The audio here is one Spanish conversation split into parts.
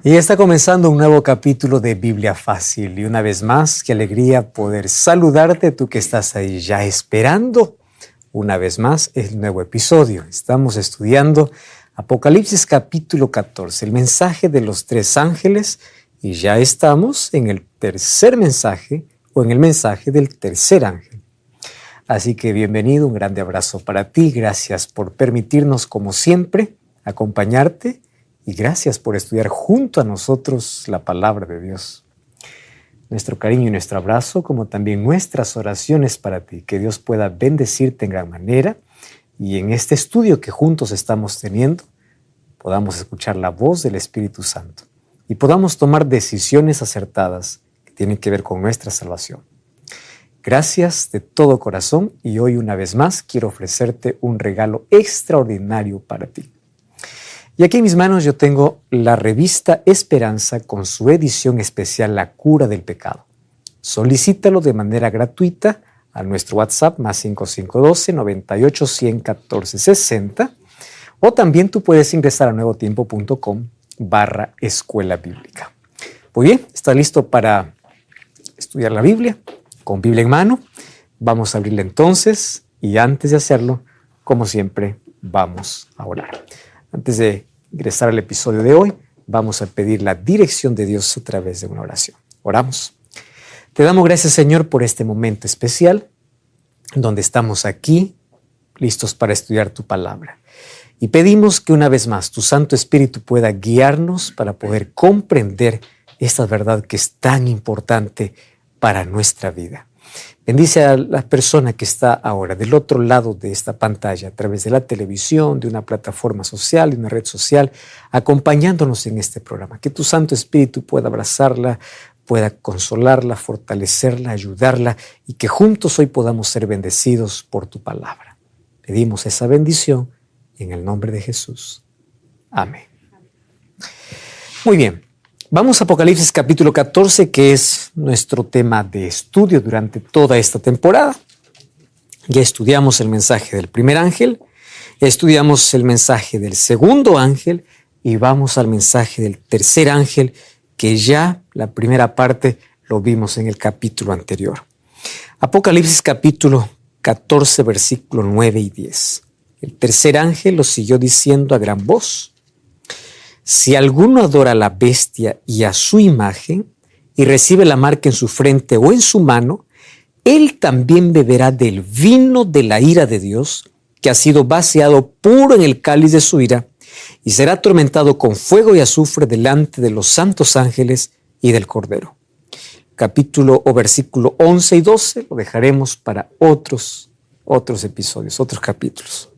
Y está comenzando un nuevo capítulo de Biblia Fácil. Y una vez más, qué alegría poder saludarte, tú que estás ahí ya esperando. Una vez más, el nuevo episodio. Estamos estudiando Apocalipsis capítulo 14, el mensaje de los tres ángeles. Y ya estamos en el tercer mensaje, o en el mensaje del tercer ángel. Así que bienvenido, un grande abrazo para ti. Gracias por permitirnos, como siempre, acompañarte. Y gracias por estudiar junto a nosotros la palabra de Dios. Nuestro cariño y nuestro abrazo, como también nuestras oraciones para ti. Que Dios pueda bendecirte en gran manera. Y en este estudio que juntos estamos teniendo, podamos escuchar la voz del Espíritu Santo. Y podamos tomar decisiones acertadas que tienen que ver con nuestra salvación. Gracias de todo corazón. Y hoy una vez más quiero ofrecerte un regalo extraordinario para ti. Y aquí en mis manos yo tengo la revista Esperanza con su edición especial La Cura del Pecado. Solicítalo de manera gratuita a nuestro WhatsApp más 5512-98-100-1460 o también tú puedes ingresar a nuevotiempo.com/escuela bíblica. Muy bien, ¿estás listo para estudiar la Biblia? Con Biblia en mano, vamos a abrirla entonces y antes de hacerlo, como siempre, vamos a orar. Antes de ingresar al episodio de hoy, vamos a pedir la dirección de Dios a través de una oración. Oramos. Te damos gracias, Señor, por este momento especial, donde estamos aquí, listos para estudiar tu palabra. Y pedimos que una vez más tu Santo Espíritu pueda guiarnos para poder comprender esta verdad que es tan importante para nuestra vida. Bendice a la persona que está ahora del otro lado de esta pantalla, a través de la televisión, de una plataforma social, de una red social, acompañándonos en este programa. Que tu Santo Espíritu pueda abrazarla, pueda consolarla, fortalecerla, ayudarla y que juntos hoy podamos ser bendecidos por tu palabra. Pedimos esa bendición en el nombre de Jesús. Amén. Muy bien. Vamos a Apocalipsis capítulo 14, que es nuestro tema de estudio durante toda esta temporada. Ya estudiamos el mensaje del primer ángel, ya estudiamos el mensaje del segundo ángel y vamos al mensaje del tercer ángel, que ya la primera parte lo vimos en el capítulo anterior. Apocalipsis capítulo 14, versículo 9 y 10. El tercer ángel lo siguió diciendo a gran voz: si alguno adora a la bestia y a su imagen y recibe la marca en su frente o en su mano, él también beberá del vino de la ira de Dios, que ha sido vaciado puro en el cáliz de su ira, y será atormentado con fuego y azufre delante de los santos ángeles y del Cordero. Capítulo o versículo 11 y 12 lo dejaremos para otros episodios, otros capítulos.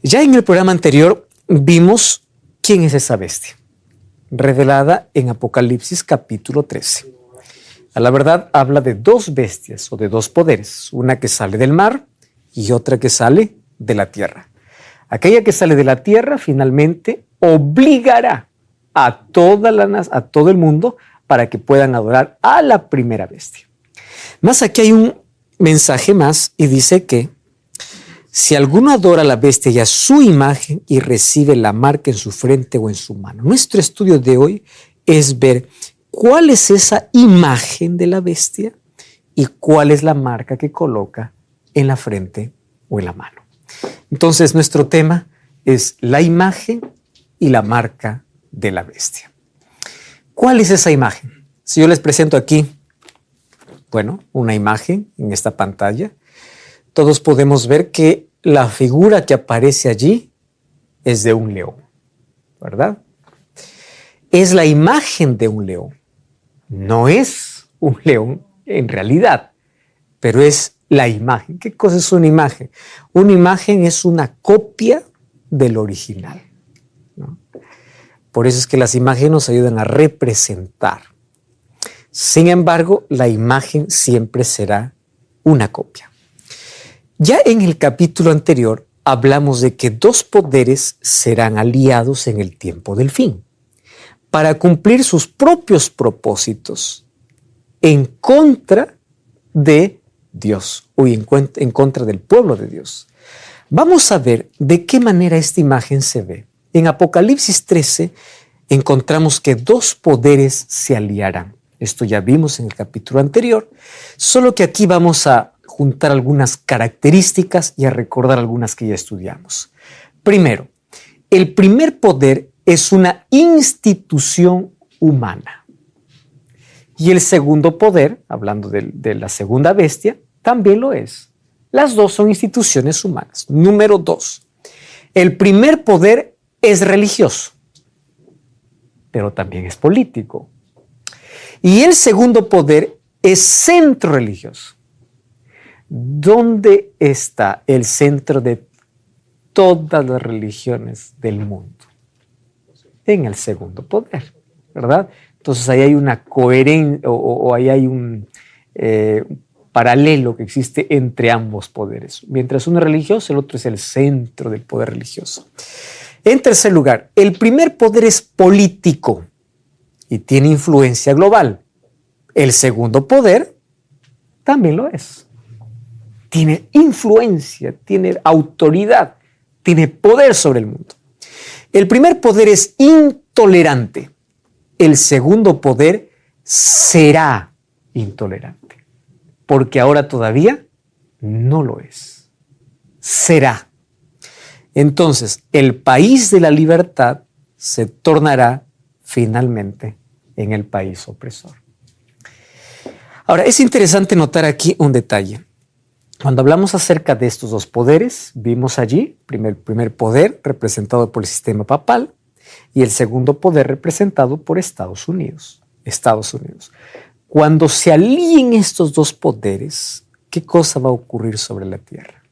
Ya en el programa anterior vimos ¿quién es esa bestia? Revelada en Apocalipsis capítulo 13. A la verdad habla de dos bestias o de dos poderes, una que sale del mar y otra que sale de la tierra. Aquella que sale de la tierra finalmente obligará a todo el mundo para que puedan adorar a la primera bestia. Más aquí hay un mensaje más y dice que si alguno adora a la bestia y a su imagen y recibe la marca en su frente o en su mano. Nuestro estudio de hoy es ver cuál es esa imagen de la bestia y cuál es la marca que coloca en la frente o en la mano. Entonces, nuestro tema es la imagen y la marca de la bestia. ¿Cuál es esa imagen? Si yo les presento aquí, una imagen en esta pantalla, todos podemos ver que la figura que aparece allí es de un león, ¿verdad? Es la imagen de un león. No es un león en realidad, pero es la imagen. ¿Qué cosa es una imagen? Una imagen es una copia del original, ¿no? Por eso es que las imágenes nos ayudan a representar. Sin embargo, la imagen siempre será una copia. Ya en el capítulo anterior hablamos de que dos poderes serán aliados en el tiempo del fin para cumplir sus propios propósitos en contra de Dios o en contra del pueblo de Dios. Vamos a ver de qué manera esta imagen se ve. En Apocalipsis 13 encontramos que dos poderes se aliarán. Esto ya vimos en el capítulo anterior, solo que aquí vamos a juntar algunas características y a recordar algunas que ya estudiamos. Primero, el primer poder es una institución humana. Y el segundo poder, hablando de la segunda bestia, también lo es. Las dos son instituciones humanas. Número 2, el primer poder es religioso, pero también es político. Y el segundo poder es centro religioso. ¿Dónde está el centro de todas las religiones del mundo? En el segundo poder, ¿verdad? Entonces ahí hay una coherencia o ahí hay un paralelo que existe entre ambos poderes. Mientras uno es religioso, el otro es el centro del poder religioso. En tercer lugar, el primer poder es político y tiene influencia global. El segundo poder también lo es. Tiene influencia, tiene autoridad, tiene poder sobre el mundo. El primer poder es intolerante. El segundo poder será intolerante, porque ahora todavía no lo es. Será. Entonces, el país de la libertad se tornará finalmente en el país opresor. Ahora, es interesante notar aquí un detalle. Cuando hablamos acerca de estos dos poderes, vimos allí el primer poder representado por el sistema papal y el segundo poder representado por Estados Unidos. Cuando se alíen estos dos poderes, ¿qué cosa va a ocurrir sobre la tierra?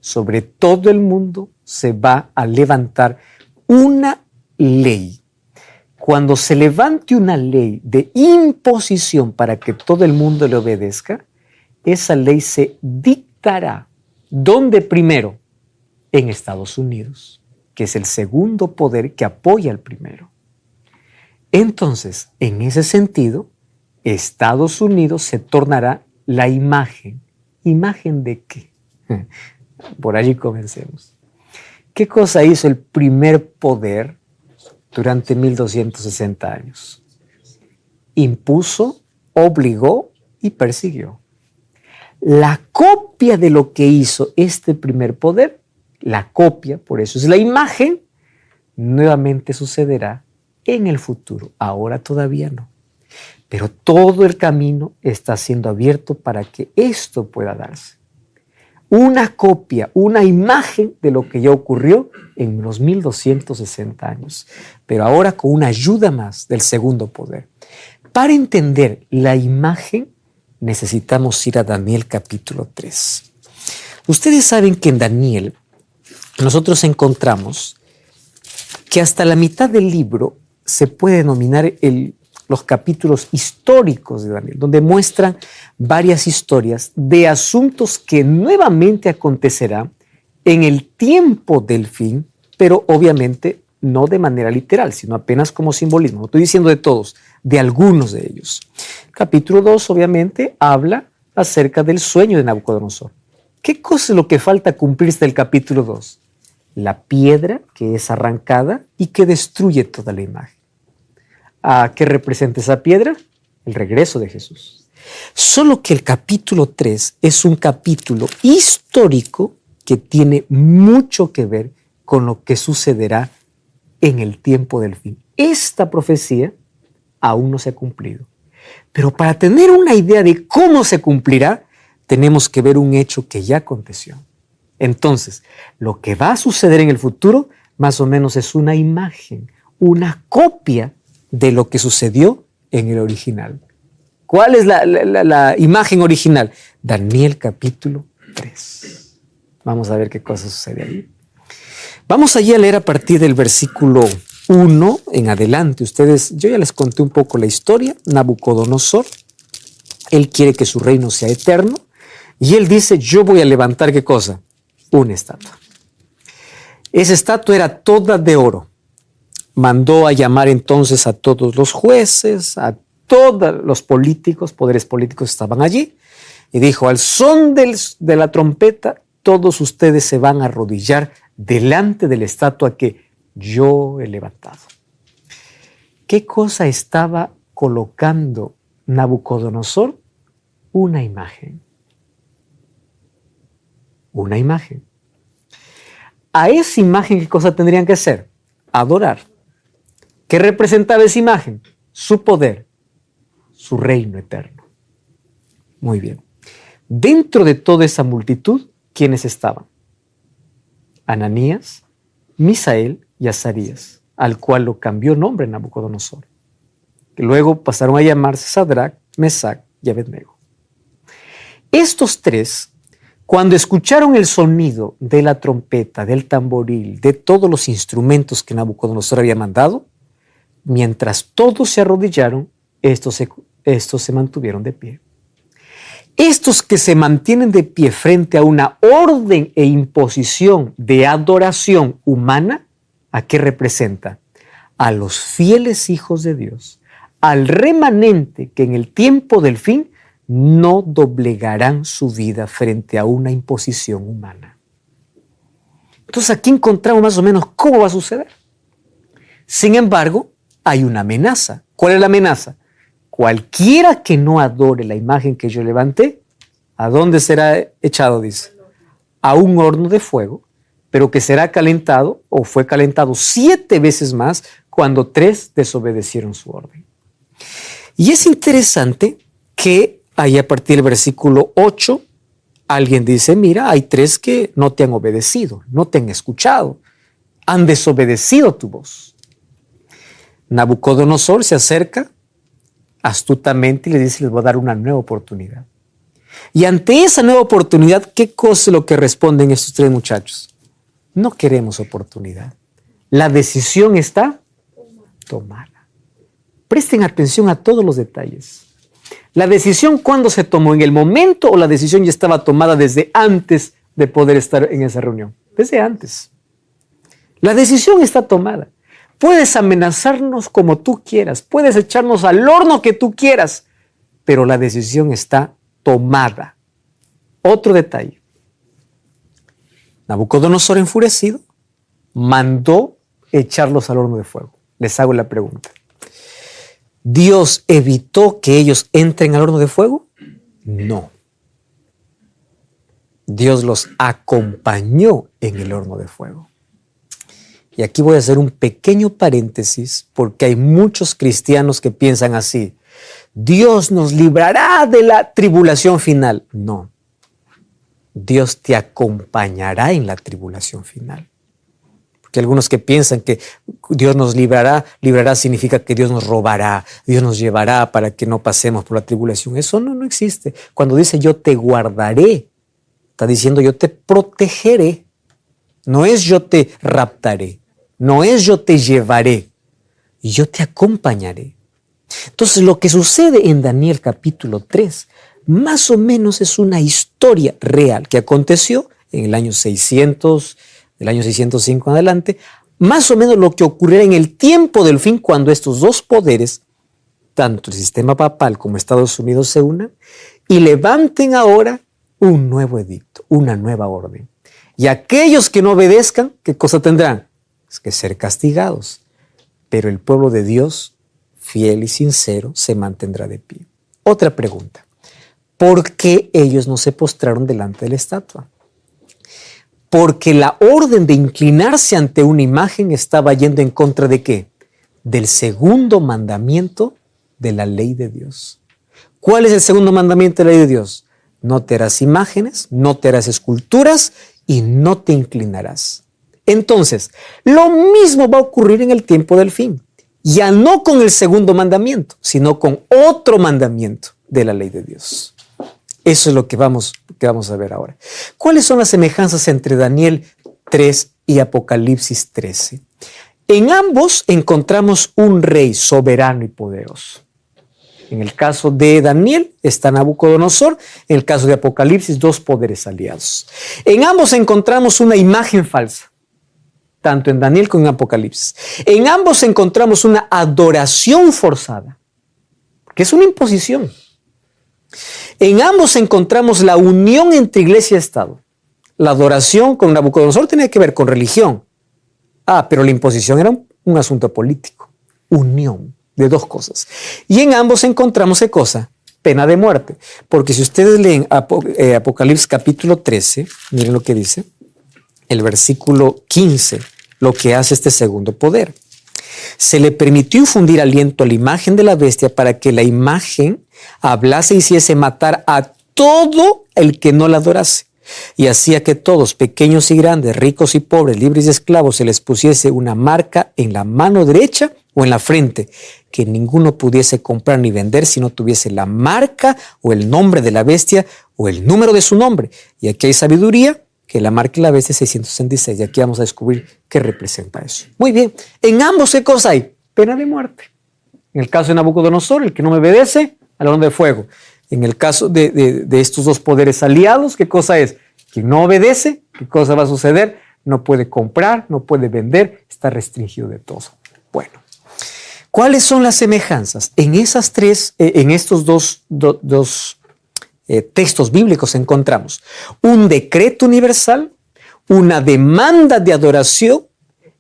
Sobre todo el mundo se va a levantar una ley. Cuando se levante una ley de imposición para que todo el mundo le obedezca, esa ley se dictará. ¿Dónde primero? En Estados Unidos, que es el segundo poder que apoya al primero. Entonces, en ese sentido, Estados Unidos se tornará la imagen. ¿Imagen de qué? Por allí comencemos. ¿Qué cosa hizo el primer poder durante 1260 años? Impuso, obligó y persiguió. La copia de lo que hizo este primer poder, la copia, por eso es la imagen, nuevamente sucederá en el futuro. Ahora todavía no. Pero todo el camino está siendo abierto para que esto pueda darse. Una copia, una imagen de lo que ya ocurrió en los 1260 años, pero ahora con una ayuda más del segundo poder. Para entender la imagen, necesitamos ir a Daniel capítulo 3. Ustedes saben que en Daniel nosotros encontramos que hasta la mitad del libro se puede denominar los capítulos históricos de Daniel, donde muestran varias historias de asuntos que nuevamente acontecerán en el tiempo del fin, pero obviamente no de manera literal, sino apenas como simbolismo. No estoy diciendo de todos, de algunos de ellos. Capítulo 2 obviamente habla acerca del sueño de Nabucodonosor. ¿Qué cosa es lo que falta cumplirse del capítulo 2? La piedra que es arrancada y que destruye toda la imagen. ¿A qué representa esa piedra? El regreso de Jesús. Solo que el capítulo 3 es un capítulo histórico que tiene mucho que ver con lo que sucederá en el tiempo del fin. Esta profecía aún no se ha cumplido. Pero para tener una idea de cómo se cumplirá, tenemos que ver un hecho que ya aconteció. Entonces, lo que va a suceder en el futuro, más o menos es una imagen, una copia de lo que sucedió en el original. ¿Cuál es la imagen original? Daniel capítulo 3. Vamos a ver qué cosa sucede ahí. Vamos allí a leer a partir del versículo 1 en adelante. Yo ya les conté un poco la historia. Nabucodonosor, él quiere que su reino sea eterno y él dice, yo voy a levantar ¿qué cosa? Una estatua. Esa estatua era toda de oro. Mandó a llamar entonces a todos los jueces, a todos los políticos, poderes políticos estaban allí, y dijo, al son de la trompeta, todos ustedes se van a arrodillar delante de la estatua que yo he levantado. ¿qué cosa estaba colocando Nabucodonosor? Una imagen. Una imagen. A esa imagen, ¿qué cosa tendrían que hacer? Adorar. ¿Qué representaba esa imagen? Su poder, su reino eterno. Muy bien. Dentro de toda esa multitud, ¿quiénes estaban? Ananías, Misael y Azarías, al cual lo cambió nombre Nabucodonosor, que luego pasaron a llamarse Sadrach, Mesach y Abednego. Estos tres, cuando escucharon el sonido de la trompeta, del tamboril, de todos los instrumentos que Nabucodonosor había mandado, mientras todos se arrodillaron, estos se mantuvieron de pie. Estos que se mantienen de pie frente a una orden e imposición de adoración humana, ¿a qué representa? A los fieles hijos de Dios, al remanente que en el tiempo del fin no doblegarán su vida frente a una imposición humana. Entonces aquí encontramos más o menos cómo va a suceder. Sin embargo, hay una amenaza. ¿Cuál es la amenaza? Cualquiera que no adore la imagen que yo levanté, ¿a dónde será echado? Dice, a un horno de fuego, pero que será calentado o fue calentado 7 veces más cuando 3 desobedecieron su orden. Y es interesante que ahí a partir del versículo 8, alguien dice, mira, hay 3 que no te han obedecido, no te han escuchado, han desobedecido tu voz. Nabucodonosor se acerca astutamente y le dice, les voy a dar una nueva oportunidad. Y ante esa nueva oportunidad, ¿qué cosa es lo que responden estos 3 muchachos? No queremos oportunidad. La decisión está tomada. Presten atención a todos los detalles. ¿La decisión cuándo se tomó? ¿En el momento o la decisión ya estaba tomada desde antes de poder estar en esa reunión? Desde antes. La decisión está tomada. Puedes amenazarnos como tú quieras, puedes echarnos al horno que tú quieras, pero la decisión está tomada. Otro detalle. Nabucodonosor, enfurecido, mandó echarlos al horno de fuego. Les hago la pregunta. ¿Dios evitó que ellos entren al horno de fuego? No. Dios los acompañó en el horno de fuego. Y aquí voy a hacer un pequeño paréntesis porque hay muchos cristianos que piensan así. Dios nos librará de la tribulación final. No. Dios te acompañará en la tribulación final. Porque algunos que piensan que Dios nos librará significa que Dios nos robará, Dios nos llevará para que no pasemos por la tribulación. Eso no existe. Cuando dice yo te guardaré, está diciendo yo te protegeré. No es yo te raptaré, no es yo te llevaré, yo te acompañaré. Entonces lo que sucede en Daniel capítulo 3 más o menos es una historia real que aconteció en el año 600, del año 605 en adelante, más o menos lo que ocurrirá en el tiempo del fin cuando estos 2 poderes, tanto el sistema papal como Estados Unidos, se unan y levanten ahora un nuevo edicto, una nueva orden. Y aquellos que no obedezcan, ¿qué cosa tendrán? Es que ser castigados. Pero el pueblo de Dios, fiel y sincero, se mantendrá de pie. Otra pregunta. ¿Por qué ellos no se postraron delante de la estatua? Porque la orden de inclinarse ante una imagen estaba yendo en contra ¿de qué? Del segundo mandamiento de la ley de Dios. ¿Cuál es el segundo mandamiento de la ley de Dios? No te harás imágenes, no te harás esculturas y no te inclinarás. Entonces, lo mismo va a ocurrir en el tiempo del fin. Ya no con el segundo mandamiento, sino con otro mandamiento de la ley de Dios. Eso es lo que vamos a ver ahora. ¿Cuáles son las semejanzas entre Daniel 3 y Apocalipsis 13? En ambos encontramos un rey soberano y poderoso. En el caso de Daniel está Nabucodonosor, en el caso de Apocalipsis 2 poderes aliados. En ambos encontramos una imagen falsa, tanto en Daniel como en Apocalipsis. En ambos encontramos una adoración forzada, que es una imposición. En ambos encontramos la unión entre iglesia y Estado. La adoración con Nabucodonosor tenía que ver con religión. Pero la imposición era un asunto político. Unión. de dos cosas. Y en ambos encontramos ¿qué cosa? Pena de muerte. Porque si ustedes leen Apocalipsis capítulo 13, miren lo que dice, el versículo 15, lo que hace este segundo poder. Se le permitió infundir aliento a la imagen de la bestia para que la imagen hablase y hiciese matar a todo el que no la adorase. Y hacía que todos, pequeños y grandes, ricos y pobres, libres y esclavos, se les pusiese una marca en la mano derecha o en la frente, que ninguno pudiese comprar ni vender si no tuviese la marca o el nombre de la bestia o el número de su nombre. Y aquí hay sabiduría, que la marca de la bestia es 666. Y aquí vamos a descubrir qué representa eso. Muy bien, en ambos ¿qué cosa hay? Pena de muerte. En el caso de Nabucodonosor, el que no me obedece, al horno de fuego. En el caso de estos dos poderes aliados, ¿qué cosa es? Quien no obedece, ¿qué cosa va a suceder? No puede comprar, no puede vender, está restringido de todo. Bueno, ¿cuáles son las semejanzas? En estos dos textos bíblicos encontramos un decreto universal, una demanda de adoración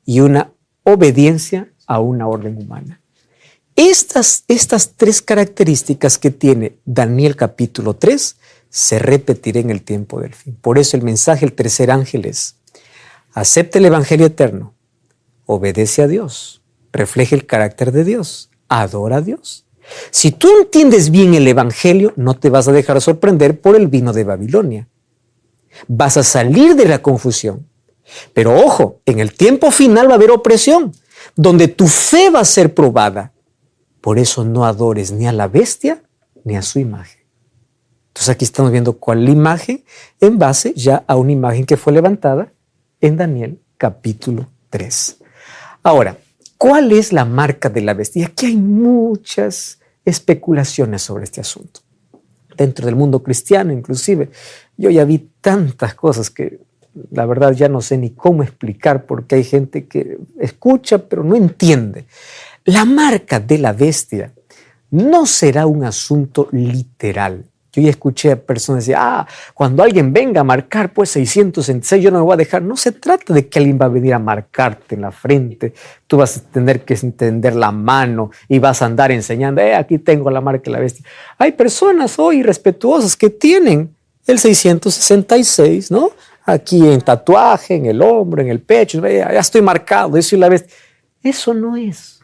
y una obediencia a una orden humana. Estas tres características que tiene Daniel capítulo 3 se repetirá en el tiempo del fin. Por eso el mensaje del tercer ángel es: acepta el evangelio eterno, obedece a Dios, refleja el carácter de Dios, adora a Dios. Si tú entiendes bien el evangelio, no te vas a dejar sorprender por el vino de Babilonia. Vas a salir de la confusión. Pero ojo, en el tiempo final va a haber opresión, donde tu fe va a ser probada. Por eso no adores ni a la bestia ni a su imagen. Entonces aquí estamos viendo cuál es la imagen en base ya a una imagen que fue levantada en Daniel capítulo 3. Ahora, ¿cuál es la marca de la bestia? Aquí hay muchas especulaciones sobre este asunto. Dentro del mundo cristiano inclusive, yo ya vi tantas cosas que la verdad ya no sé ni cómo explicar, porque hay gente que escucha pero no entiende. La marca de la bestia no será un asunto literal. Yo ya escuché a personas decir, cuando alguien venga a marcar pues 666, yo no me voy a dejar. No se trata de que alguien va a venir a marcarte en la frente. Tú vas a tener que extender la mano y vas a andar enseñando, aquí tengo la marca de la bestia. Hay personas hoy irrespetuosas que tienen el 666, ¿no? Aquí en tatuaje, en el hombro, en el pecho, ya estoy marcado, eso es la bestia. Eso no es.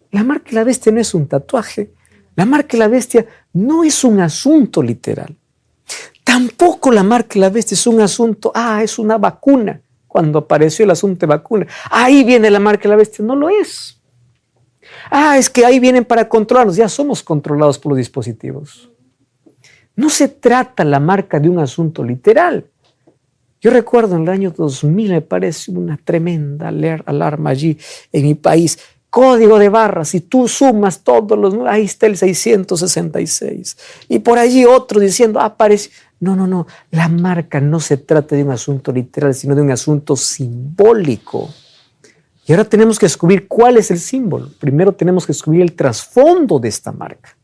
La marca de la bestia no es un tatuaje. La marca de la bestia no es un asunto literal. Tampoco la marca de la bestia es un asunto, es una vacuna. Cuando apareció el asunto de vacuna, ahí viene la marca de la bestia. No lo es. Es que ahí vienen para controlarnos. Ya somos controlados por los dispositivos. No se trata la marca de un asunto literal. Yo recuerdo en el año 2000, me parece una tremenda alarma allí en mi país. Código de barras, si tú sumas todos los, ahí está el 666. Y por allí otro diciendo, aparece. No, la marca no se trata de un asunto literal, sino de un asunto simbólico. Y ahora tenemos que descubrir cuál es el símbolo. Primero tenemos que descubrir el trasfondo de esta marca.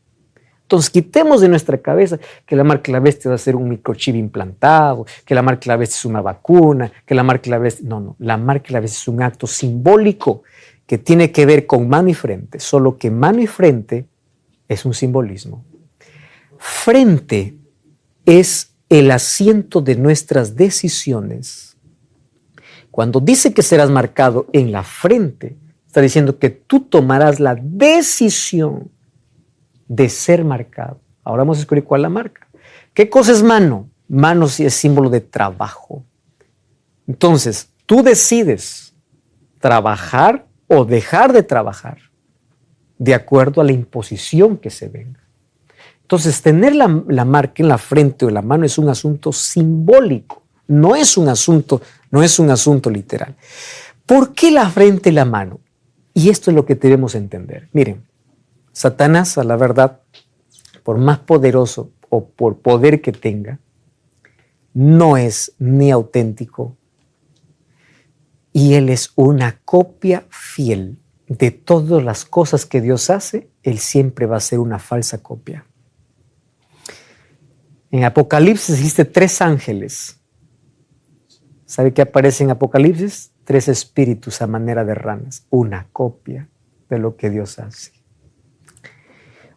Entonces quitemos de nuestra cabeza que la marca de la bestia va a ser un microchip implantado, que la marca de la bestia es una vacuna, que la marca de la bestia... No, la marca de la bestia es un acto simbólico que tiene que ver con mano y frente, solo que mano y frente es un simbolismo. Frente es el asiento de nuestras decisiones. Cuando dice que serás marcado en la frente, está diciendo que tú tomarás la decisión de ser marcado. Ahora vamos a descubrir cuál es la marca. ¿Qué cosa es mano? Mano sí es símbolo de trabajo. Entonces, tú decides trabajar o dejar de trabajar de acuerdo a la imposición que se venga. Entonces, tener la marca en la frente o en la mano es un asunto simbólico, no es un asunto literal. ¿Por qué la frente y la mano? Y esto es lo que debemos entender. Miren, Satanás, a la verdad, por más poderoso o por poder que tenga, no es ni auténtico, y él es una copia fiel de todas las cosas que Dios hace. Él siempre va a ser una falsa copia. En Apocalipsis existe 3 ángeles. ¿Sabe qué aparece en Apocalipsis? 3 espíritus a manera de ranas. Una copia de lo que Dios hace.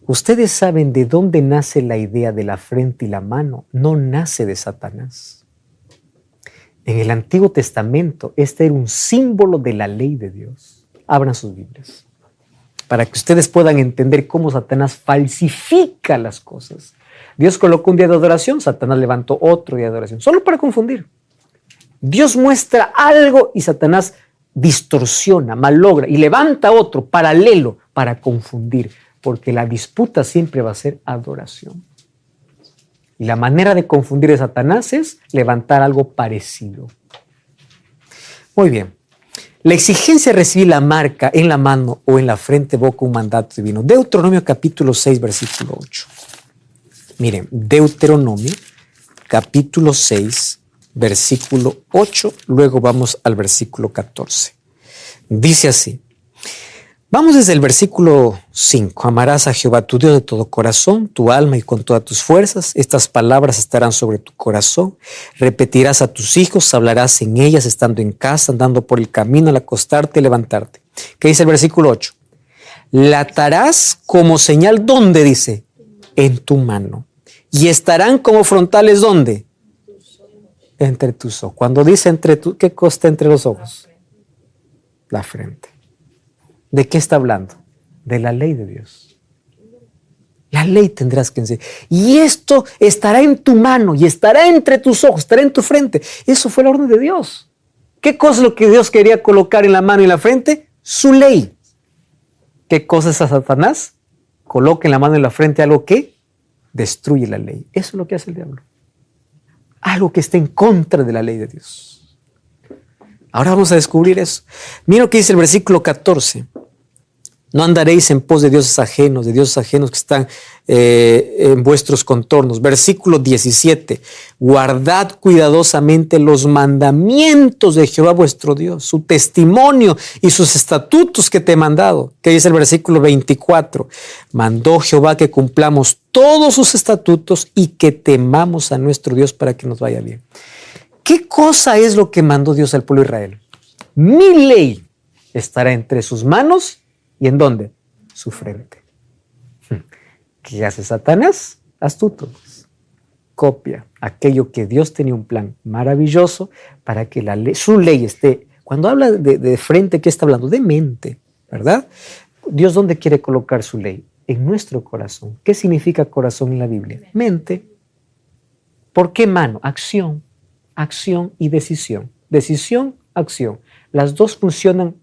Ustedes saben de dónde nace la idea de la frente y la mano. No nace de Satanás. En el Antiguo Testamento, este era un símbolo de la ley de Dios. Abran sus Biblias para que ustedes puedan entender cómo Satanás falsifica las cosas. Dios colocó un día de adoración, Satanás levantó otro día de adoración, solo para confundir. Dios muestra algo y Satanás distorsiona, malogra y levanta otro paralelo para confundir, porque la disputa siempre va a ser adoración. Y la manera de confundir a Satanás es levantar algo parecido. Muy bien. La exigencia de recibir la marca en la mano o en la frente evoca un mandato divino. Deuteronomio capítulo 6, versículo 8. Miren, Deuteronomio capítulo 6, versículo 8, luego vamos al versículo 14. Dice así. Vamos desde el versículo 5. Amarás a Jehová tu Dios de todo corazón, tu alma y con todas tus fuerzas. Estas palabras estarán sobre tu corazón. Repetirás a tus hijos, hablarás en ellas estando en casa, andando por el camino, al acostarte y levantarte. ¿Qué dice el versículo 8? La atarás como señal, ¿dónde dice? En tu mano. Y estarán como frontales, ¿dónde? Entre tus ojos. Cuando dice entre tu, ¿qué cosa está entre los ojos? La frente. ¿De qué está hablando? De la ley de Dios. La ley tendrás que enseñar. Y esto estará en tu mano y estará entre tus ojos, estará en tu frente. Eso fue la orden de Dios. ¿Qué cosa es lo que Dios quería colocar en la mano y en la frente? Su ley. ¿Qué cosa es a Satanás? Coloca en la mano y en la frente algo que destruye la ley. Eso es lo que hace el diablo. Algo que está en contra de la ley de Dios. Ahora vamos a descubrir eso. Mira lo que dice el versículo 14. No andaréis en pos de dioses ajenos que están en vuestros contornos. Versículo 17. Guardad cuidadosamente los mandamientos de Jehová vuestro Dios, su testimonio y sus estatutos que te he mandado. Que dice el versículo 24. Mandó Jehová que cumplamos todos sus estatutos y que temamos a nuestro Dios para que nos vaya bien. ¿Qué cosa es lo que mandó Dios al pueblo de Israel? Mi ley estará entre sus manos. ¿Y en dónde? Su frente. ¿Qué hace Satanás? Astuto. Copia aquello que Dios tenía un plan maravilloso para que su ley esté. Cuando habla de frente, ¿qué está hablando? De mente, ¿verdad? Dios, ¿dónde quiere colocar su ley? En nuestro corazón. ¿Qué significa corazón en la Biblia? Mente. ¿Por qué mano? Acción. Acción y decisión. Decisión, acción. Las dos funcionan.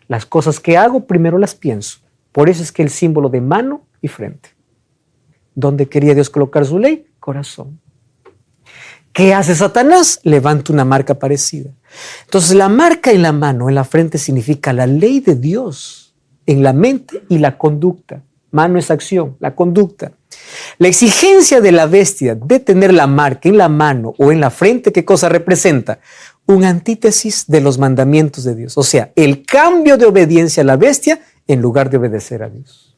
Las cosas que hago, primero las pienso. Por eso es que el símbolo de mano y frente. ¿Dónde quería Dios colocar su ley? Corazón. ¿Qué hace Satanás? Levanta una marca parecida. Entonces la marca en la mano, en la frente, significa la ley de Dios en la mente y la conducta. Mano es acción, la conducta. La exigencia de la bestia de tener la marca en la mano o en la frente, ¿qué cosa representa? Un antítesis de los mandamientos de Dios. O sea, el cambio de obediencia a la bestia en lugar de obedecer a Dios.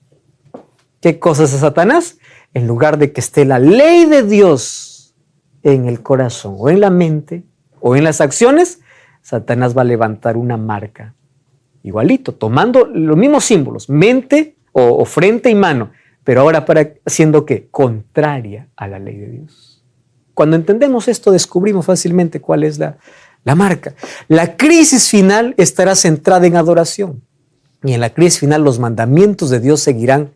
¿Qué cosa es Satanás? En lugar de que esté la ley de Dios en el corazón o en la mente o en las acciones, Satanás va a levantar una marca. Igualito, tomando los mismos símbolos, mente o frente y mano, pero ahora haciendo ¿qué? Contraria a la ley de Dios. Cuando entendemos esto, descubrimos fácilmente cuál es la marca. La crisis final estará centrada en adoración. Y en la crisis final los mandamientos de Dios seguirán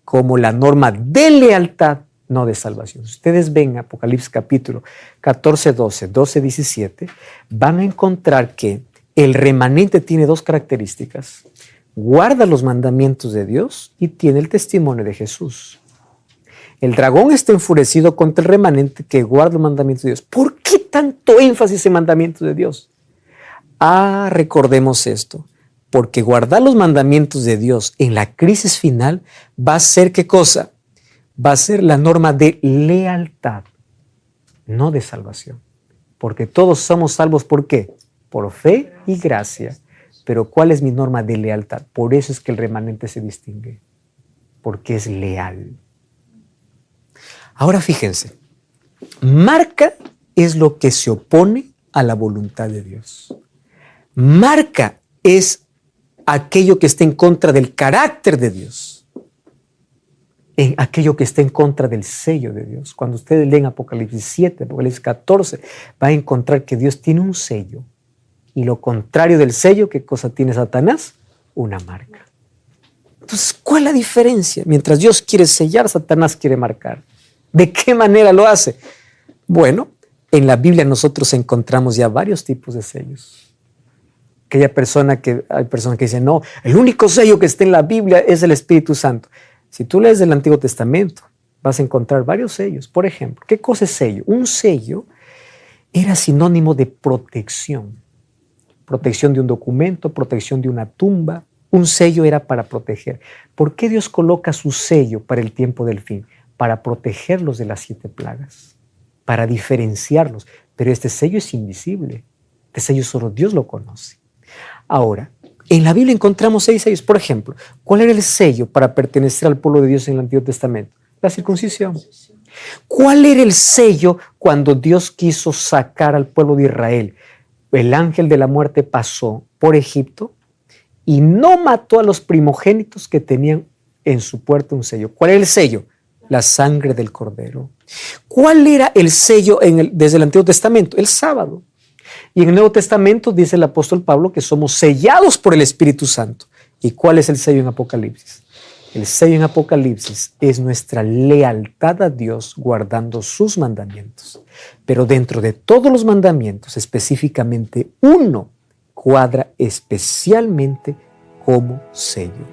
como la norma de lealtad, no de salvación. Si ustedes ven Apocalipsis capítulo 14, 12, 12, 17, van a encontrar que el remanente tiene dos características. Guarda los mandamientos de Dios y tiene el testimonio de Jesús. El dragón está enfurecido contra el remanente que guarda los mandamientos de Dios. ¿Por qué tanto énfasis en mandamientos de Dios? Recordemos esto. Porque guardar los mandamientos de Dios en la crisis final va a ser ¿qué cosa? Va a ser la norma de lealtad, no de salvación. Porque todos somos salvos, ¿por qué? Por fe y gracia. Pero ¿cuál es mi norma de lealtad? Por eso es que el remanente se distingue. Porque es leal. Ahora fíjense, marca es lo que se opone a la voluntad de Dios. Marca es aquello que está en contra del carácter de Dios. en aquello que está en contra del sello de Dios. Cuando ustedes leen Apocalipsis 7, Apocalipsis 14, van a encontrar que Dios tiene un sello. Y lo contrario del sello, ¿qué cosa tiene Satanás? Una marca. Entonces, ¿cuál es la diferencia? Mientras Dios quiere sellar, Satanás quiere marcar. ¿De qué manera lo hace? Bueno, en la Biblia nosotros encontramos ya varios tipos de sellos. Hay personas que dicen, no, el único sello que está en la Biblia es el Espíritu Santo. Si tú lees el Antiguo Testamento, vas a encontrar varios sellos. Por ejemplo, ¿qué cosa es sello? Un sello era sinónimo de protección. Protección de un documento, protección de una tumba. Un sello era para proteger. ¿Por qué Dios coloca su sello para el tiempo del fin? Para protegerlos de las 7 plagas, para diferenciarlos. Pero este sello es invisible. Este sello solo Dios lo conoce. Ahora, en la Biblia encontramos 6 sellos. Por ejemplo, ¿cuál era el sello para pertenecer al pueblo de Dios en el Antiguo Testamento? La circuncisión. ¿Cuál era el sello cuando Dios quiso sacar al pueblo de Israel? El ángel de la muerte pasó por Egipto y no mató a los primogénitos que tenían en su puerta un sello. ¿Cuál era el sello? La sangre del cordero. ¿Cuál era el sello desde el Antiguo Testamento? El sábado. Y en el Nuevo Testamento dice el apóstol Pablo que somos sellados por el Espíritu Santo. ¿Y cuál es el sello en Apocalipsis? El sello en Apocalipsis es nuestra lealtad a Dios guardando sus mandamientos. Pero dentro de todos los mandamientos, específicamente uno cuadra especialmente como sello.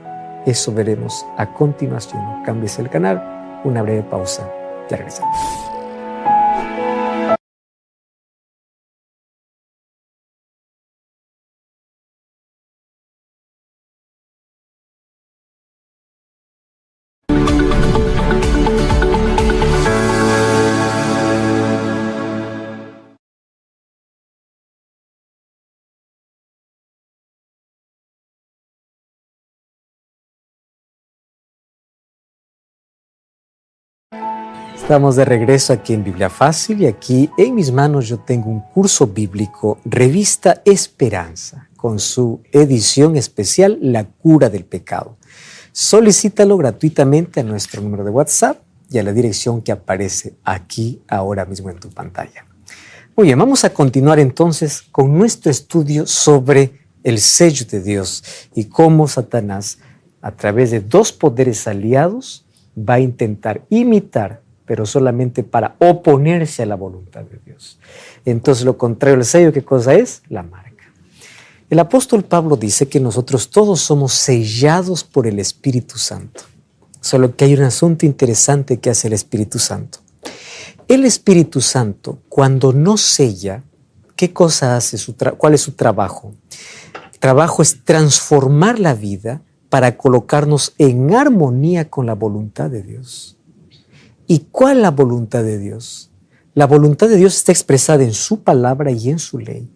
Eso veremos a continuación. No cambies el canal, una breve pausa, ya regresamos. Estamos de regreso aquí en Biblia Fácil y aquí en mis manos yo tengo un curso bíblico, Revista Esperanza, con su edición especial La Cura del Pecado. Solicítalo gratuitamente a nuestro número de WhatsApp y a la dirección que aparece aquí ahora mismo en tu pantalla. Muy bien, vamos a continuar entonces con nuestro estudio sobre el sello de Dios y cómo Satanás, a través de 2 poderes aliados, va a intentar imitar, pero solamente para oponerse a la voluntad de Dios. Entonces, lo contrario del sello, ¿qué cosa es? La marca. El apóstol Pablo dice que nosotros todos somos sellados por el Espíritu Santo. Solo que hay un asunto interesante que hace el Espíritu Santo. El Espíritu Santo, cuando no sella, ¿qué cosa hace? ¿Cuál es su trabajo? El trabajo es transformar la vida para colocarnos en armonía con la voluntad de Dios. ¿Y cuál es la voluntad de Dios? La voluntad de Dios está expresada en su palabra y en su ley,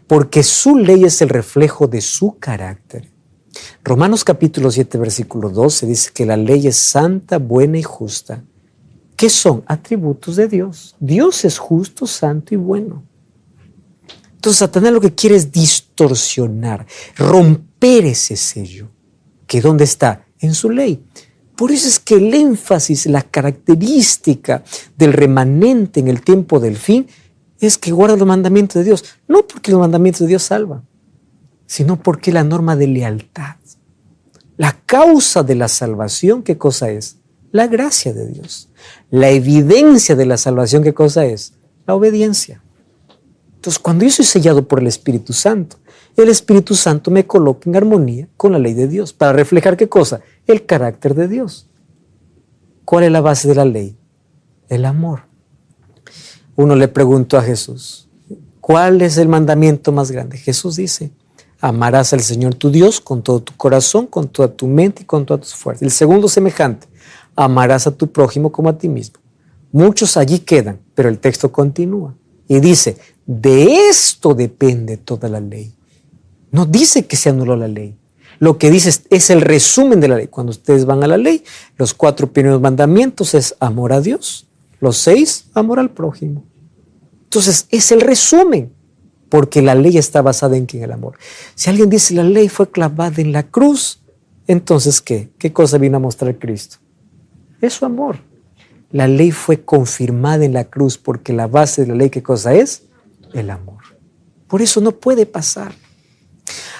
porque su ley es el reflejo de su carácter. Romanos capítulo 7, versículo 12 dice que la ley es santa, buena y justa. ¿Qué son? Atributos de Dios. Dios es justo, santo y bueno. Entonces Satanás lo que quiere es distorsionar, romper ese sello, que ¿dónde está? En su ley. Por eso es que el énfasis, la característica del remanente en el tiempo del fin es que guarda los mandamientos de Dios. No porque los mandamientos de Dios salvan, sino porque es la norma de lealtad. La causa de la salvación, ¿qué cosa es? La gracia de Dios. La evidencia de la salvación, ¿qué cosa es? La obediencia. Entonces, cuando yo soy sellado por el Espíritu Santo me coloca en armonía con la ley de Dios. ¿Para reflejar qué cosa? El carácter de Dios. ¿Cuál es la base de la ley? El amor. Uno le preguntó a Jesús, ¿cuál es el mandamiento más grande? Jesús dice, amarás al Señor tu Dios con todo tu corazón, con toda tu mente y con todas tus fuerzas. El segundo semejante, amarás a tu prójimo como a ti mismo. Muchos allí quedan, pero el texto continúa y dice, de esto depende toda la ley. No dice que se anuló la ley. Lo que dice es el resumen de la ley. Cuando ustedes van a la ley, los 4 primeros mandamientos es amor a Dios. Los 6, amor al prójimo. Entonces, es el resumen, porque la ley está basada en el amor. Si alguien dice la ley fue clavada en la cruz, entonces, ¿qué? ¿Qué cosa vino a mostrar Cristo? Es su amor. La ley fue confirmada en la cruz porque la base de la ley, ¿qué cosa es? El amor. Por eso no puede pasar.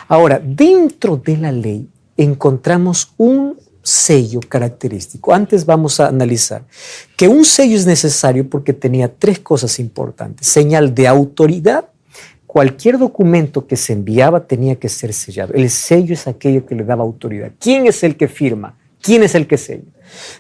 Ahora, dentro de la ley encontramos un sello característico. Antes vamos a analizar que un sello es necesario porque tenía tres cosas importantes. Señal de autoridad. Cualquier documento que se enviaba tenía que ser sellado. El sello es aquello que le daba autoridad. ¿Quién es el que firma? ¿Quién es el que sella?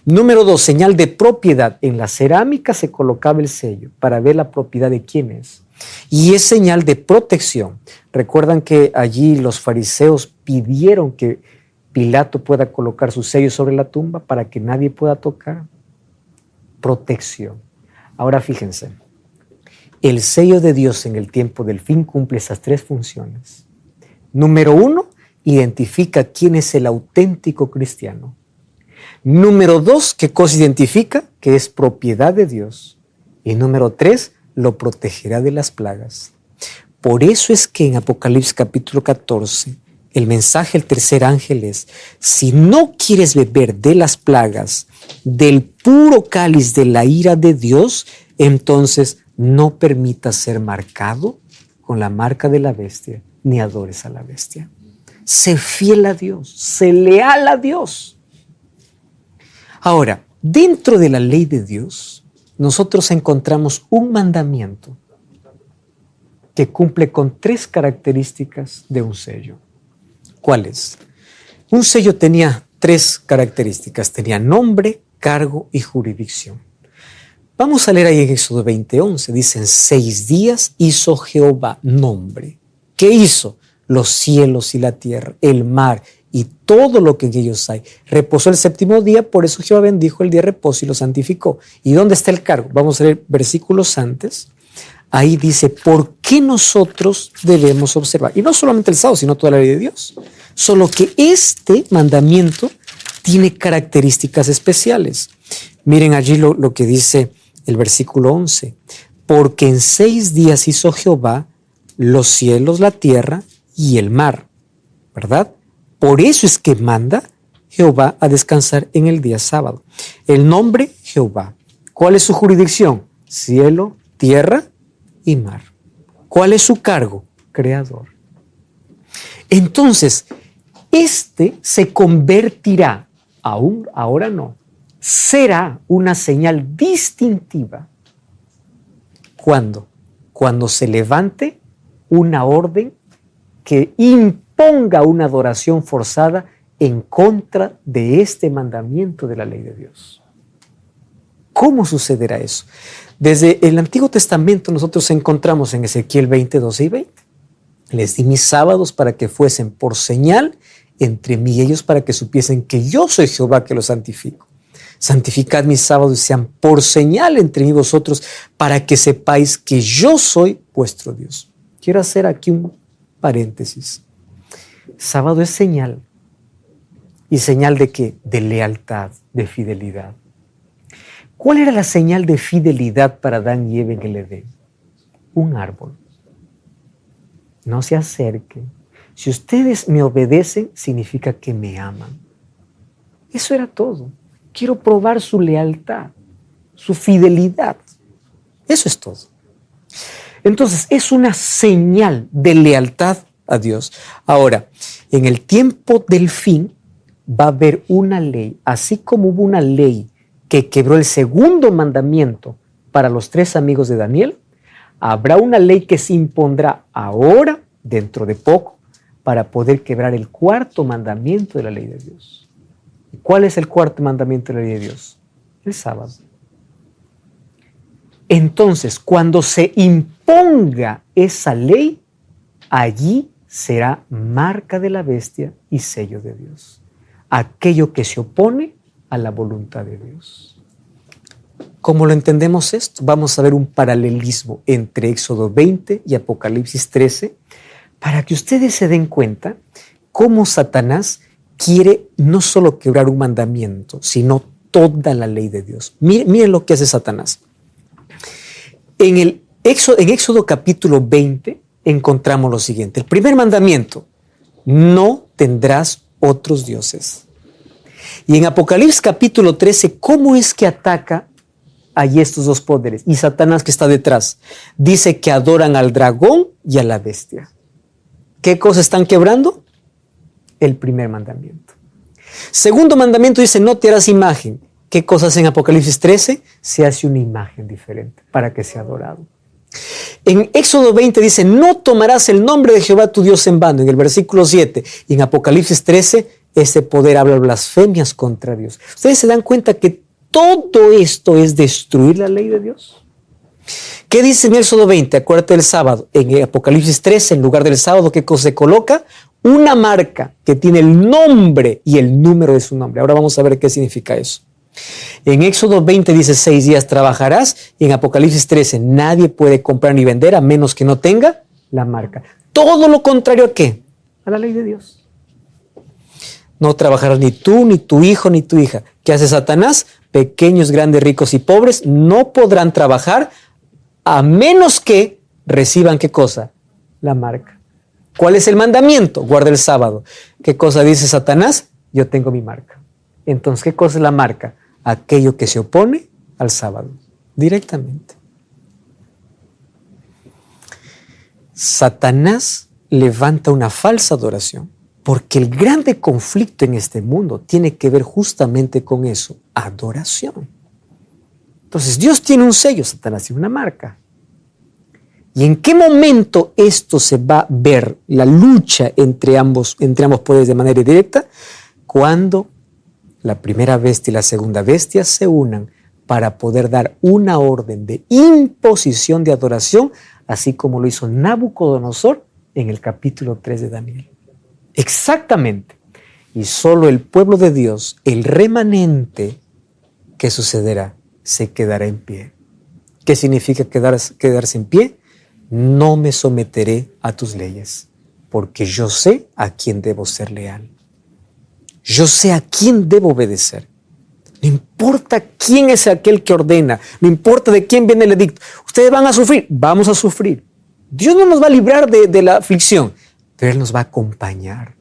Número 2, señal de propiedad. En la cerámica se colocaba el sello para ver la propiedad de quién es. Y es señal de protección. Recuerdan que allí los fariseos pidieron que Pilato pueda colocar su sello sobre la tumba para que nadie pueda tocar. Protección. Ahora fíjense, el sello de Dios en el tiempo del fin cumple esas tres funciones. Número 1, identifica quién es el auténtico cristiano. Número 2, ¿qué cosa identifica? Que es propiedad de Dios. Y número 3, lo protegerá de las plagas. Por eso es que en Apocalipsis capítulo 14, el mensaje del tercer ángel es: si no quieres beber de las plagas, del puro cáliz de la ira de Dios, entonces no permitas ser marcado con la marca de la bestia, ni adores a la bestia. Sé fiel a Dios, sé leal a Dios. Ahora, dentro de la ley de Dios, nosotros encontramos un mandamiento que cumple con tres características de un sello. ¿Cuáles? Un sello tenía tres características, tenía nombre, cargo y jurisdicción. Vamos a leer ahí en Éxodo 20:11, dicen: 6 días hizo Jehová nombre. ¿Qué hizo? Los cielos y la tierra, el mar y todo lo que en ellos hay. Reposó el séptimo día, por eso Jehová bendijo el día de reposo y lo santificó. ¿Y dónde está el cargo? Vamos a leer versículos antes. Ahí dice: ¿por qué nosotros debemos observar? Y no solamente el sábado, sino toda la ley de Dios. Solo que este mandamiento tiene características especiales. Miren allí lo que dice el versículo 11. Porque en 6 días hizo Jehová los cielos, la tierra y el mar, ¿verdad? Por eso es que manda Jehová a descansar en el día sábado. El nombre, Jehová. ¿Cuál es su jurisdicción? Cielo, tierra y mar. ¿Cuál es su cargo? Creador. Entonces, este se convertirá, aún ahora no, será una señal distintiva. ¿Cuándo? Cuando se levante una orden que imponga una adoración forzada en contra de este mandamiento de la ley de Dios. ¿Cómo sucederá eso? Desde el Antiguo Testamento nosotros encontramos en Ezequiel 20, 12 y 20. Les di mis sábados para que fuesen por señal entre mí y ellos, para que supiesen que yo soy Jehová que los santifico. Santificad mis sábados y sean por señal entre mí y vosotros, para que sepáis que yo soy vuestro Dios. Quiero hacer aquí un paréntesis. Sábado es señal. ¿Y señal de qué? De lealtad, de fidelidad. ¿Cuál era la señal de fidelidad para Adán y Eva en el Edén? Un árbol. No se acerquen. Si ustedes me obedecen, significa que me aman. Eso era todo. Quiero probar su lealtad, su fidelidad. Eso es todo. Entonces, es una señal de lealtad a Dios. Ahora, en el tiempo del fin va a haber una ley, así como hubo una ley que quebró el segundo mandamiento para los 3 amigos de Daniel, habrá una ley que se impondrá ahora, dentro de poco, para poder quebrar el 4º mandamiento de la ley de Dios. ¿Cuál es el 4º mandamiento de la ley de Dios? El sábado. Entonces, cuando se imponga esa ley, allí será marca de la bestia y sello de Dios. Aquello que se opone a la voluntad de Dios. ¿Cómo lo entendemos esto? Vamos a ver un paralelismo entre Éxodo 20 y Apocalipsis 13 para que ustedes se den cuenta cómo Satanás quiere no solo quebrar un mandamiento, sino toda la ley de Dios. Miren lo que hace Satanás. En Éxodo capítulo 20 encontramos lo siguiente. El primer mandamiento: no tendrás otros dioses. Y en Apocalipsis capítulo 13, ¿cómo es que ataca allí estos dos poderes? Y Satanás, que está detrás, dice que adoran al dragón y a la bestia. ¿Qué cosa están quebrando? El primer mandamiento. Segundo mandamiento dice, no te harás imagen. ¿Qué cosa hace en Apocalipsis 13? Se hace una imagen diferente para que sea adorado. En Éxodo 20 dice, no tomarás el nombre de Jehová tu Dios en vano, en el versículo 7. Y en Apocalipsis 13, ese poder habla blasfemias contra Dios. ¿Ustedes se dan cuenta que todo esto es destruir la ley de Dios? ¿Qué dice en Éxodo 20? Acuérdate del sábado. En Apocalipsis 13, en lugar del sábado, ¿qué cosa se coloca? Una marca que tiene el nombre y el número de su nombre. Ahora vamos a ver qué significa eso. En Éxodo 20 dice 6 días trabajarás, y en Apocalipsis 13 nadie puede comprar ni vender a menos que no tenga la marca. Todo lo contrario a ¿qué? A la ley de Dios. No trabajarás ni tú, ni tu hijo, ni tu hija. ¿Qué hace Satanás? Pequeños, grandes, ricos y pobres no podrán trabajar a menos que reciban ¿qué cosa? La marca. ¿Cuál es el mandamiento? Guarda el sábado. ¿Qué cosa dice Satanás? Yo tengo mi marca. Entonces, ¿qué cosa es la marca? Aquello que se opone al sábado, directamente. Satanás levanta una falsa adoración, porque el grande conflicto en este mundo tiene que ver justamente con eso, adoración. Entonces, Dios tiene un sello, Satanás tiene una marca. ¿Y en qué momento esto se va a ver, la lucha entre ambos poderes de manera directa? Cuando la primera bestia y la segunda bestia se unan para poder dar una orden de imposición de adoración, así como lo hizo Nabucodonosor en el capítulo 3 de Daniel. Exactamente. Y solo el pueblo de Dios, el remanente, ¿qué sucederá? Se quedará en pie. ¿Qué significa quedarse en pie? No me someteré a tus leyes, porque yo sé a quién debo ser leal. Yo sé a quién debo obedecer. No importa quién es aquel que ordena, no importa de quién viene el edicto. Ustedes van a sufrir, vamos a sufrir. Dios no nos va a librar de la aflicción, pero Él nos va a acompañar.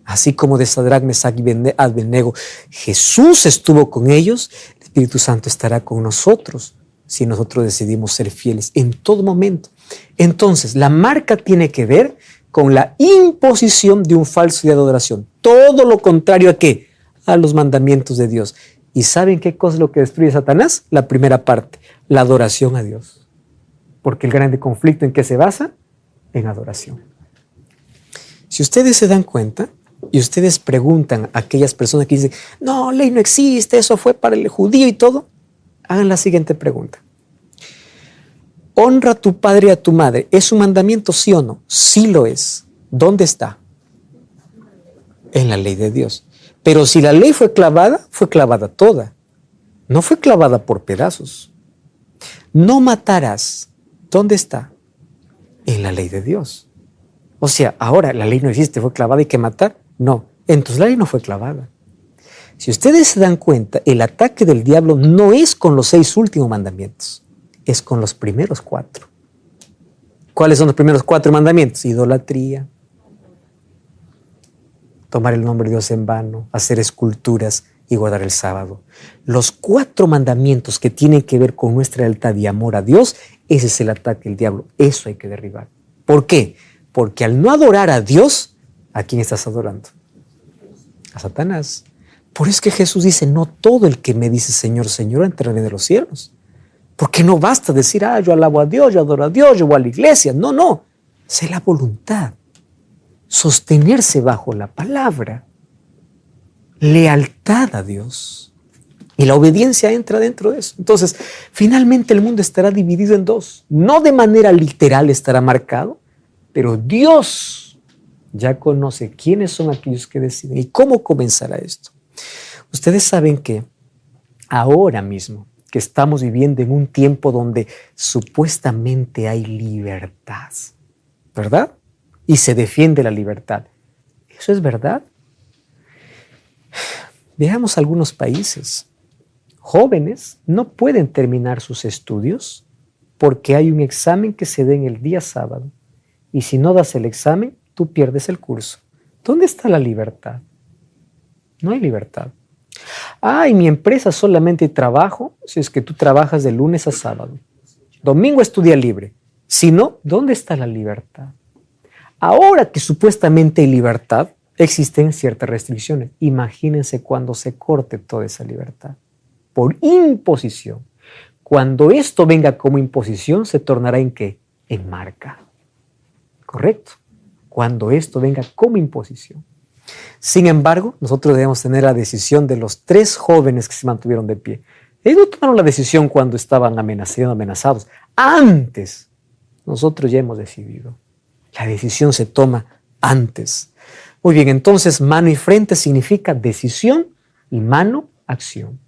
Así como de Sadrach, Mesach y Abednego, Jesús estuvo con ellos, el Espíritu Santo estará con nosotros si nosotros decidimos ser fieles en todo momento. Entonces, la marca tiene que ver con la imposición de un falso de adoración. Todo lo contrario a ¿qué? A los mandamientos de Dios. ¿Y saben qué cosa es lo que destruye Satanás? La primera parte, la adoración a Dios. Porque el grande conflicto ¿en qué se basa? En adoración. Si ustedes se dan cuenta y ustedes preguntan a aquellas personas que dicen, no, ley no existe, eso fue para el judío y todo, hagan la siguiente pregunta. Honra a tu padre y a tu madre. ¿Es un mandamiento, sí o no? Sí lo es. ¿Dónde está? En la ley de Dios. Pero si la ley fue clavada toda. No fue clavada por pedazos. No matarás. ¿Dónde está? En la ley de Dios. O sea, ahora la ley no existe, fue clavada, hay que matar. No, entonces la ley no fue clavada. Si ustedes se dan cuenta, el ataque del diablo no es con los 6 últimos mandamientos. Es con los primeros 4. ¿Cuáles son los primeros 4 mandamientos? Idolatría, tomar el nombre de Dios en vano, hacer esculturas y guardar el sábado. Los 4 mandamientos que tienen que ver con nuestra lealtad y amor a Dios, ese es el ataque del diablo. Eso hay que derribar. ¿Por qué? Porque al no adorar a Dios, ¿a quién estás adorando? A Satanás. Por eso es que Jesús dice, no todo el que me dice Señor, Señor, entrará en los cielos. Porque no basta decir, yo alabo a Dios, yo adoro a Dios, yo voy a la iglesia. No. Sé la voluntad. Sostenerse bajo la palabra. Lealtad a Dios. Y la obediencia entra dentro de eso. Entonces, finalmente el mundo estará dividido en 2. No de manera literal estará marcado, pero Dios ya conoce quiénes son aquellos que deciden y cómo comenzará esto. Ustedes saben que ahora mismo, que estamos viviendo en un tiempo donde supuestamente hay libertad, ¿verdad? Y se defiende la libertad. ¿Eso es verdad? Veamos algunos países. Jóvenes no pueden terminar sus estudios porque hay un examen que se da en el día sábado. Y si no das el examen, tú pierdes el curso. ¿Dónde está la libertad? No hay libertad. En mi empresa solamente trabajo si es que tú trabajas de lunes a sábado. Domingo es tu día libre. Si no, ¿dónde está la libertad? Ahora que supuestamente hay libertad, existen ciertas restricciones. Imagínense cuando se corte toda esa libertad. Por imposición. Cuando esto venga como imposición, se tornará ¿en qué? En marca. ¿Correcto? Cuando esto venga como imposición. Sin embargo, nosotros debemos tener la decisión de los 3 jóvenes que se mantuvieron de pie. Ellos no tomaron la decisión cuando estaban amenazados. Antes, nosotros ya hemos decidido. La decisión se toma antes. Muy bien, entonces mano y frente significa decisión y mano, acción.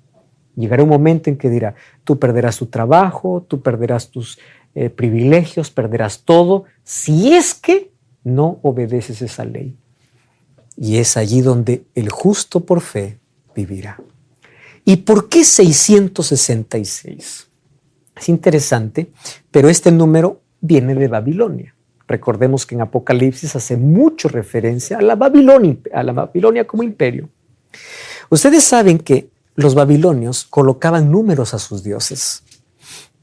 Llegará un momento en que dirá, tú perderás tu trabajo, tú perderás tus privilegios, perderás todo, si es que no obedeces esa ley. Y es allí donde el justo por fe vivirá. ¿Y por qué 666? Es interesante, pero este número viene de Babilonia. Recordemos que en Apocalipsis hace mucho referencia a la Babilonia como imperio. Ustedes saben que los babilonios colocaban números a sus dioses.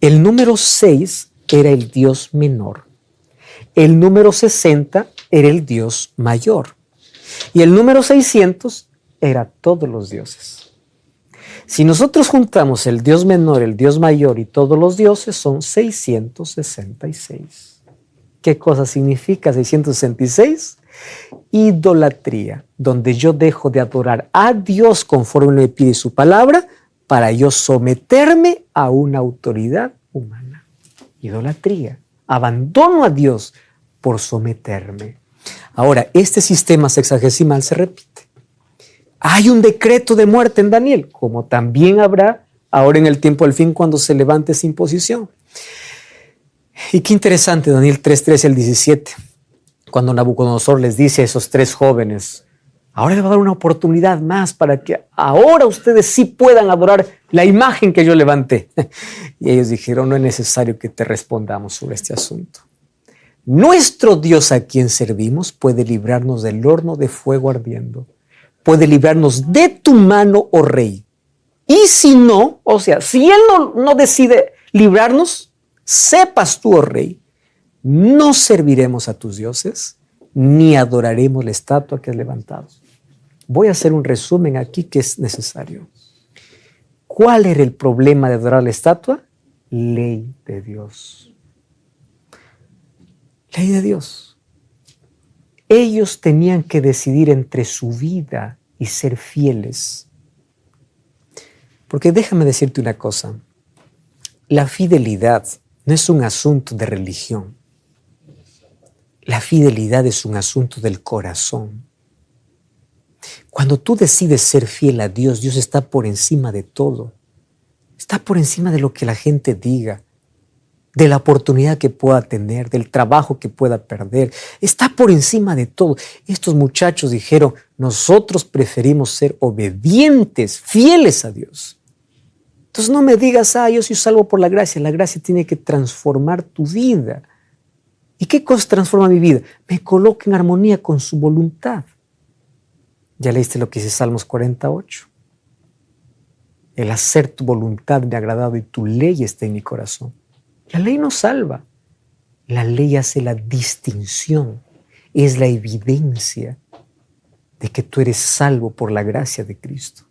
El número 6 era el dios menor. El número 60 era el dios mayor. Y el número 600 era todos los dioses. Si nosotros juntamos el dios menor, el dios mayor y todos los dioses, son 666. ¿Qué cosa significa 666? Idolatría, donde yo dejo de adorar a Dios conforme me pide su palabra para yo someterme a una autoridad humana. Idolatría. Abandono a Dios por someterme. Ahora, este sistema sexagesimal se repite. Hay un decreto de muerte en Daniel, como también habrá ahora en el tiempo del fin cuando se levante esa imposición. Y qué interesante, Daniel 3:13 al 17, cuando Nabucodonosor les dice a esos 3 jóvenes, ahora les va a dar una oportunidad más para que ahora ustedes sí puedan adorar la imagen que yo levanté. Y ellos dijeron, no es necesario que te respondamos sobre este asunto. Nuestro Dios a quien servimos puede librarnos del horno de fuego ardiendo, puede librarnos de tu mano, oh rey. Y si no, o sea, si Él no decide librarnos, sepas tú, oh rey, no serviremos a tus dioses, ni adoraremos la estatua que has levantado. Voy a hacer un resumen aquí que es necesario. ¿Cuál era el problema de adorar la estatua? Ley de Dios. Ley de Dios. Ellos tenían que decidir entre su vida y ser fieles. Porque déjame decirte una cosa. La fidelidad no es un asunto de religión. La fidelidad es un asunto del corazón. Cuando tú decides ser fiel a Dios, Dios está por encima de todo. Está por encima de lo que la gente diga, de la oportunidad que pueda tener, del trabajo que pueda perder. Está por encima de todo. Estos muchachos dijeron, nosotros preferimos ser obedientes, fieles a Dios. Entonces no me digas, yo soy salvo por la gracia. La gracia tiene que transformar tu vida. ¿Y qué cosa transforma mi vida? Me coloca en armonía con su voluntad. Ya leíste lo que dice Salmos 48. El hacer tu voluntad me ha agradado y tu ley está en mi corazón. La ley no salva. La ley hace la distinción. Es la evidencia de que tú eres salvo por la gracia de Cristo.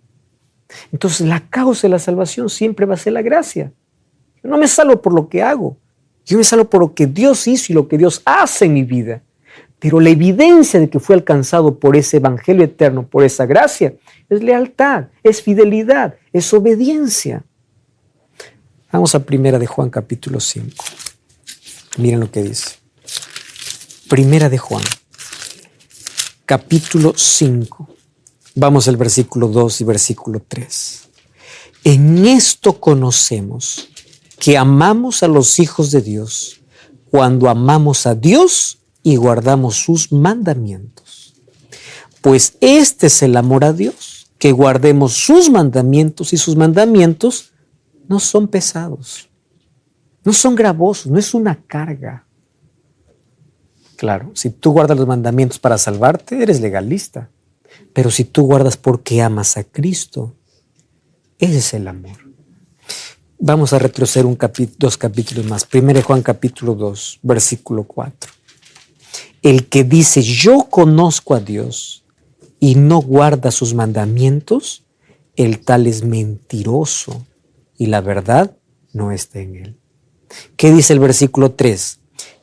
Entonces la causa de la salvación siempre va a ser la gracia. Yo no me salvo por lo que hago. Yo me salvo por lo que Dios hizo y lo que Dios hace en mi vida. Pero la evidencia de que fui alcanzado por ese evangelio eterno, por esa gracia, es lealtad, es fidelidad, es obediencia. Vamos a 1 de Juan capítulo 5. Miren lo que dice. 1 de Juan capítulo 5. Vamos al versículo 2 y versículo 3. En esto conocemos que amamos a los hijos de Dios cuando amamos a Dios y guardamos sus mandamientos. Pues este es el amor a Dios, que guardemos sus mandamientos, y sus mandamientos no son pesados, no son gravosos, no es una carga. Claro, si tú guardas los mandamientos para salvarte, eres legalista. Pero si tú guardas porque amas a Cristo, Ese es el amor. Vamos a retroceder dos capítulos más. 1 Juan capítulo 2, versículo 4. El que dice, yo conozco a Dios y no guarda sus mandamientos, el tal es mentiroso y la verdad no está en él. ¿Qué dice el versículo 3?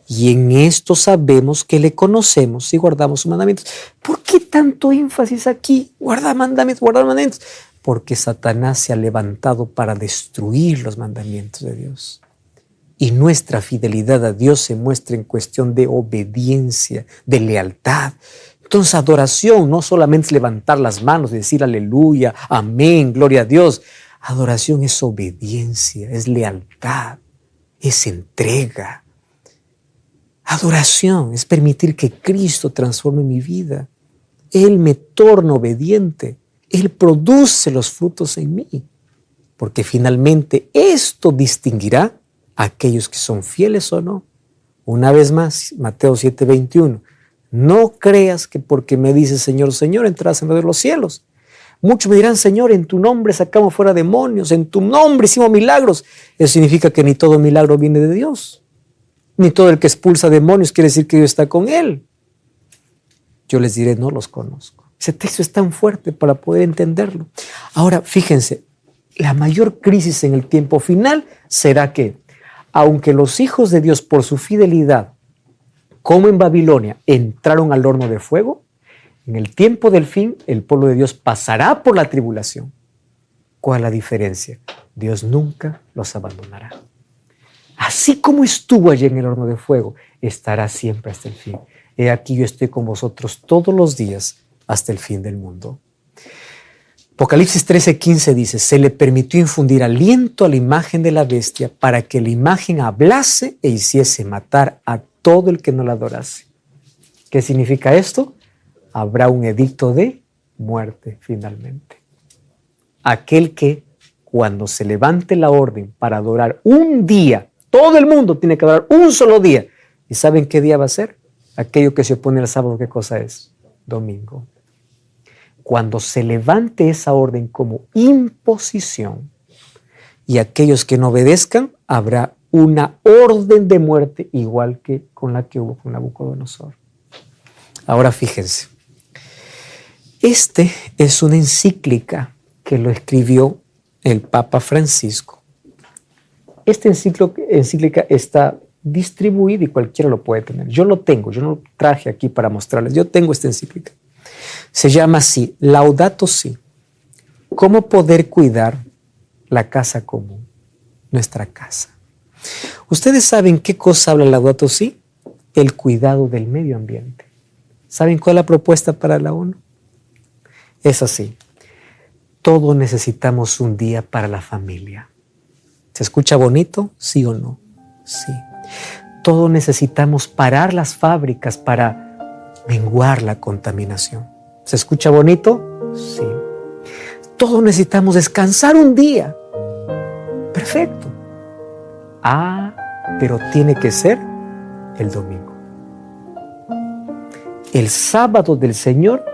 Y en esto sabemos que le conocemos si guardamos sus mandamientos. ¿Por qué tanto énfasis aquí? Guarda mandamientos, guarda mandamientos. Porque Satanás se ha levantado para destruir los mandamientos de Dios. Y nuestra fidelidad a Dios se muestra en cuestión de obediencia, de lealtad. Entonces, adoración no solamente es levantar las manos y decir aleluya, amén, gloria a Dios. Adoración es obediencia, es lealtad, es entrega. Adoración es permitir que Cristo transforme mi vida. Él me torna obediente. Él produce los frutos en mí. Porque finalmente esto distinguirá a aquellos que son fieles o no. Una vez más, Mateo 7:21. No creas que porque me dices Señor, Señor, entrarás en el reino de los cielos. Muchos me dirán, Señor, en tu nombre sacamos fuera demonios, en tu nombre hicimos milagros. Eso significa que ni todo milagro viene de Dios. Ni todo el que expulsa demonios quiere decir que Dios está con él. Yo les diré, no los conozco. Ese texto es tan fuerte para poder entenderlo. Ahora, fíjense, la mayor crisis en el tiempo final será que, aunque los hijos de Dios por su fidelidad, como en Babilonia, entraron al horno de fuego, en el tiempo del fin, el pueblo de Dios pasará por la tribulación. ¿Cuál es la diferencia? Dios nunca los abandonará. Así como estuvo allí en el horno de fuego, estará siempre hasta el fin. He aquí yo estoy con vosotros todos los días hasta el fin del mundo. Apocalipsis 13:15 dice, se le permitió infundir aliento a la imagen de la bestia para que la imagen hablase e hiciese matar a todo el que no la adorase. ¿Qué significa esto? Habrá un edicto de muerte finalmente. Aquel que cuando se levante la orden para adorar un día, todo el mundo tiene que adorar un solo día. ¿Y saben qué día va a ser? Aquello que se opone al sábado, ¿qué cosa es? Domingo. Cuando se levante esa orden como imposición y aquellos que no obedezcan, habrá una orden de muerte igual que con la que hubo con Nabucodonosor. Ahora fíjense, es una encíclica que lo escribió el Papa Francisco. Esta encíclica está distribuida y cualquiera lo puede tener. Yo lo tengo, yo no lo traje aquí para mostrarles. Yo tengo esta encíclica. Se llama así, Laudato Si. ¿Cómo poder cuidar la casa común? Nuestra casa. ¿Ustedes saben qué cosa habla Laudato Si? El cuidado del medio ambiente. ¿Saben cuál es la propuesta para la ONU? Es así. Todos necesitamos un día para la familia. ¿Se escucha bonito? ¿Sí o no? Sí. Todos necesitamos parar las fábricas para menguar la contaminación. ¿Se escucha bonito? Sí. Todos necesitamos descansar un día. Perfecto. Pero tiene que ser el domingo. El sábado del Señor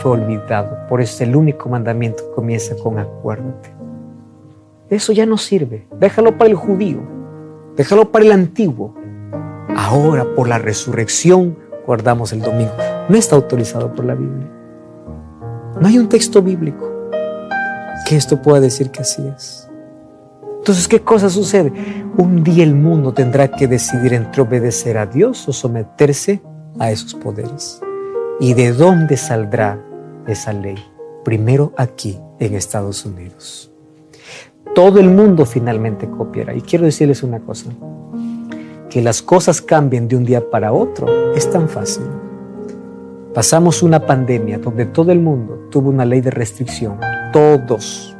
fue olvidado. Por eso el único mandamiento comienza con acuérdate. Eso ya no sirve. Déjalo para el judío. Déjalo para el antiguo. Ahora, por la resurrección, guardamos el domingo. No está autorizado por la Biblia. No hay un texto bíblico que esto pueda decir que así es. Entonces, ¿qué cosa sucede? Un día el mundo tendrá que decidir entre obedecer a Dios o someterse a esos poderes. ¿Y de dónde saldrá esa ley? Primero aquí, en Estados Unidos. Todo el mundo finalmente copiará. Y quiero decirles una cosa, que las cosas cambien de un día para otro es tan fácil. Pasamos una pandemia donde todo el mundo tuvo una ley de restricción. Todos.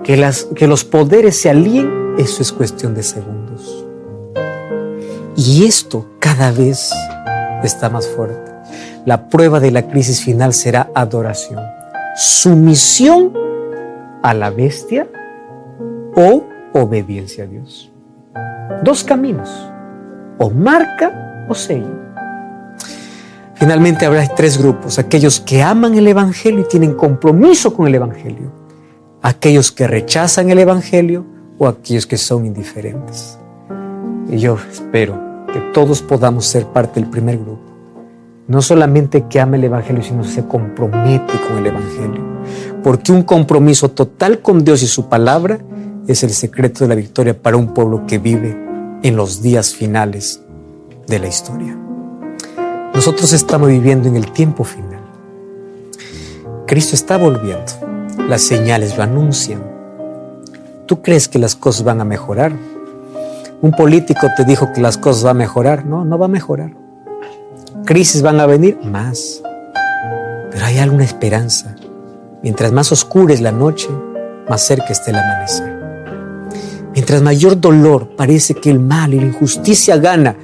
Que los poderes se alíen, eso es cuestión de segundos. Y esto cada vez está más fuerte. La prueba de la crisis final será adoración. Sumisión a la bestia o obediencia a Dios. Dos caminos, o marca o sello. Finalmente habrá tres grupos: aquellos que aman el Evangelio y tienen compromiso con el Evangelio, aquellos que rechazan el Evangelio o aquellos que son indiferentes. Y yo espero que todos podamos ser parte del primer grupo. No solamente que ame el Evangelio, sino que se compromete con el Evangelio. Porque un compromiso total con Dios y su palabra es el secreto de la victoria para un pueblo que vive en los días finales de la historia. Nosotros estamos viviendo en el tiempo final. Cristo está volviendo. Las señales lo anuncian. ¿Tú crees que las cosas van a mejorar? Un político te dijo que las cosas van a mejorar. No, no va a mejorar. ¿Crisis van a venir? Más. Pero hay alguna esperanza. Mientras más oscura es la noche, más cerca está el amanecer. Mientras mayor dolor parece que el mal y la injusticia gana,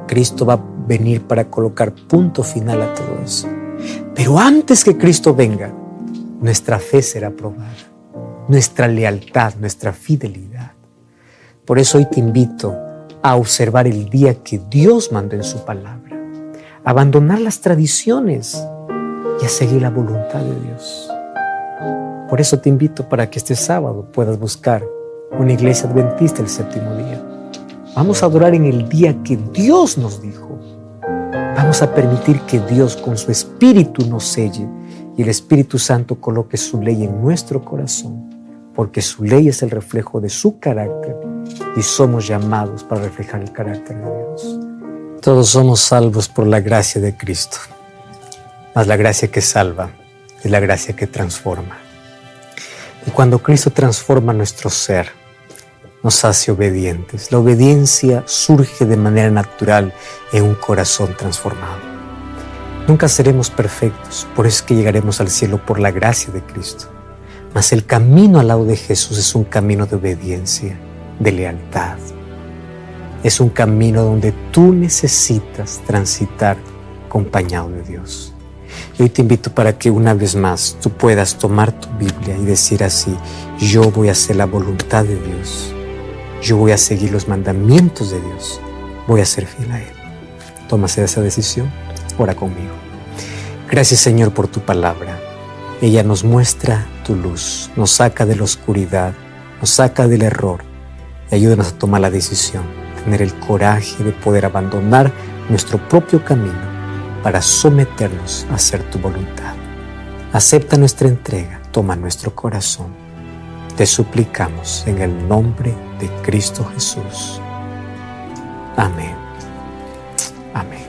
Cristo va a venir para colocar punto final a todo eso. Pero antes que Cristo venga, nuestra fe será probada, nuestra lealtad, nuestra fidelidad. Por eso hoy te invito a observar el día que Dios mandó en su palabra, a abandonar las tradiciones y a seguir la voluntad de Dios. Por eso te invito para que este sábado puedas buscar una iglesia adventista el séptimo día. Vamos a adorar en el día que Dios nos dijo. Vamos a permitir que Dios con su Espíritu nos selle y el Espíritu Santo coloque su ley en nuestro corazón, porque su ley es el reflejo de su carácter y somos llamados para reflejar el carácter de Dios. Todos somos salvos por la gracia de Cristo, mas la gracia que salva es la gracia que transforma. Y cuando Cristo transforma nuestro ser, nos hace obedientes. La obediencia surge de manera natural en un corazón transformado. Nunca seremos perfectos, por eso es que llegaremos al cielo por la gracia de Cristo. Mas el camino al lado de Jesús es un camino de obediencia, de lealtad. Es un camino donde tú necesitas transitar acompañado de Dios. Y hoy te invito para que una vez más tú puedas tomar tu Biblia y decir así: yo voy a hacer la voluntad de Dios. Yo voy a seguir los mandamientos de Dios. Voy a ser fiel a Él. Tómase esa decisión. Ora conmigo. Gracias, Señor, por tu palabra. Ella nos muestra tu luz, nos saca de la oscuridad, nos saca del error y ayúdanos a tomar la decisión, tener el coraje de poder abandonar nuestro propio camino para someternos a hacer tu voluntad. Acepta nuestra entrega, toma nuestro corazón. Te suplicamos en el nombre de Cristo Jesús. Amén. Amén.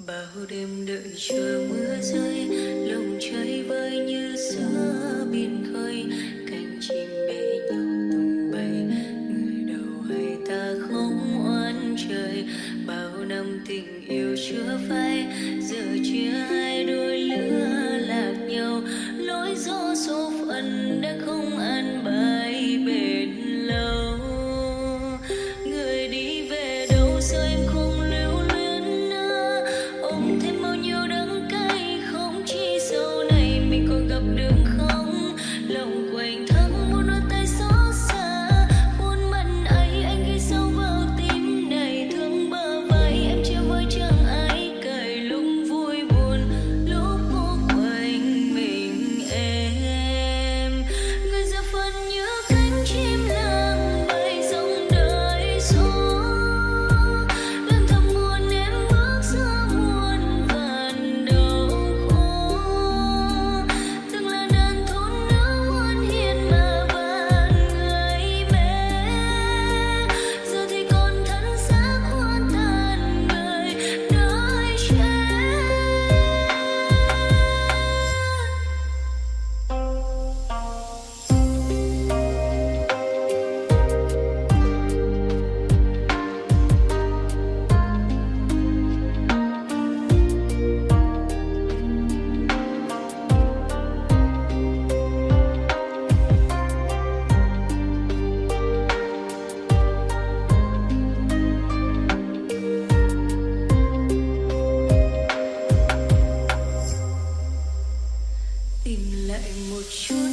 Bao đêm đợi chờ mưa rơi, lòng cháy vơi như giữa biển khơi, cánh chim bế nhau tung bay, người đầu hay ta không oán trời, bao năm tình yêu chưa phai, giờ chia hai đôi lứa lạc nhau, lối gió số phận đã không an bài bền lâu. Người đi về đâu sao em không lưu luyến nữa, ôm thêm bao nhiêu đắng cay, không chỉ sau này mình còn gặp được không, lòng quạnh thắt muốn đôi tay xót xa, khuôn mặt ấy anh ghi sâu vào tim này, thương bờ vai em chia với chẳng ai cởi, lúc vui buồn lúc cô quanh mình em, người giờ phần như cánh chim lang bay dòng đời gió, lần thầm buồn em bước giữa muôn vàn đau khổ, từng là đàn thôn nữ muôn hiền mà vạn người mẹ, giờ thì còn thân xác hoa tàn người đời trẻ. Tìm lại một chút